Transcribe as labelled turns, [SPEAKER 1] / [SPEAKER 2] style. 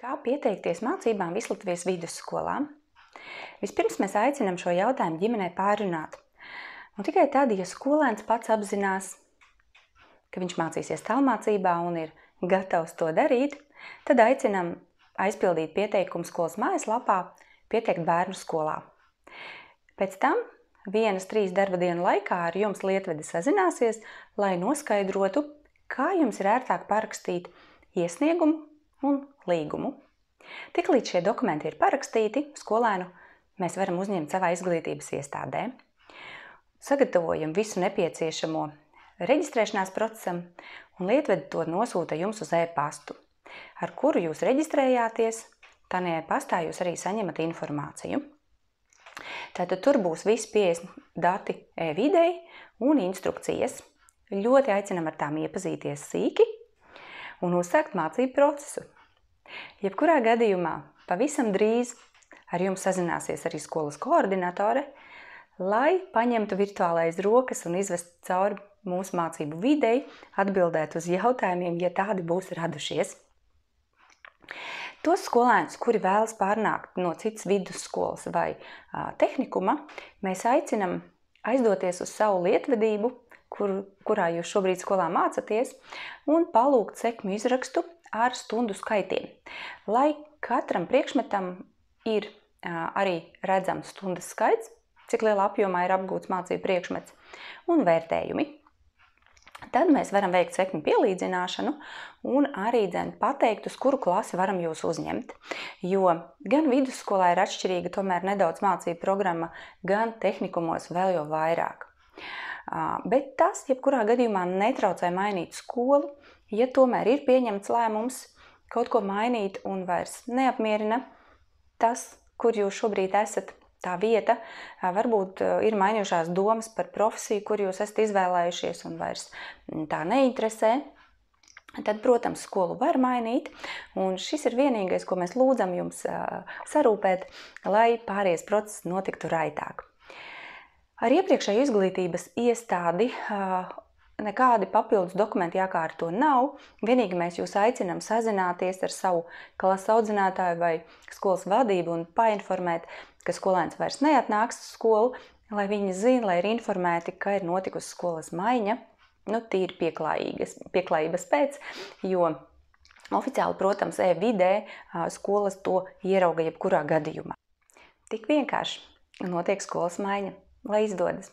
[SPEAKER 1] Kā pieteikties mācībām Vislatvijas vidusskolā? Vispirms mēs aicinām šo jautājumu ģimenei pārunāt. Un tikai tad, ja skolēns pats apzinās, ka viņš mācīsies tālmācībā un ir gatavs to darīt, tad aicinām aizpildīt pieteikumu skolas mājaslapā, pieteikt bērnu skolā. Pēc tam 1-3 darba dienu laikā ar jums lietvedi sazināsies, lai noskaidrotu, kā jums ir ērtāk parakstīt iesniegumu un līgumu. Tiklīdz šie dokumenti ir parakstīti, skolēnu mēs varam uzņemt savā izglītības iestādē. Sagatavojam visu nepieciešamo reģistrēšanās procesam un lietvedi to nosūta jums uz e-pastu, ar kuru jūs reģistrējāties. Tajā pastā jūs arī saņemat informāciju. Tātad tur būs visi pieejas dati e-videi un instrukcijas. Ļoti aicinam ar tām iepazīties sīki un uzsākt mācību procesu. Jebkurā gadījumā pavisam drīz ar jums sazināsies arī skolas koordinatore, lai paņemtu virtuālais rokas un izvestu cauri mūsu mācību videi, atbildēt uz jautājumiem, ja tādi būs radušies. Tos skolēnus, kuri vēlas pārnākt no citas vidusskolas vai tehnikuma, mēs aicinam aizdoties uz savu lietvedību, kurā jūs šobrīd skolā mācaties, un palūgt sekmju izrakstu ar stundu skaitiem, lai katram priekšmetam ir arī redzams stundas skaits, cik lielā apjomā ir apgūts mācību priekšmets, un vērtējumi. Tad mēs varam veikt sekmi pielīdzināšanu un arī pateikt, uz kuru klasi varam jūs uzņemt. Jo gan vidusskolā ir atšķirīga tomēr nedaudz mācību programma, gan tehnikumos vēl jau vairāk. Bet tas, jebkurā gadījumā, netraucē mainīt skolu, ja tomēr ir pieņemts lēmums kaut ko mainīt un vairs neapmierina tas, kur jūs šobrīd esat, tā vieta, varbūt ir mainījušās domas par profesiju, kur jūs esat izvēlējušies un vairs tā neinteresē, tad, protams, skolu var mainīt, un šis ir vienīgais, ko mēs lūdzam jums sarūpēt, lai pārējais process notiktu raitāk. Ar iepriekšēju izglītības iestādi nekādi papildus dokumenti jākārto nav, vienīgi mēs jūs aicinām sazināties ar savu klases audzinātāju vai skolas vadību un painformēt, ka skolēns vairs neatnāks uz skolu, lai viņi zina, lai ir informēti, ka ir notikusi skolas maiņa, tīri pieklājības pēc, jo oficiāli, protams, e-vidē skolas to ierauga jebkurā gadījumā. Tik vienkārši notiek skolas maiņa, lai izdodas!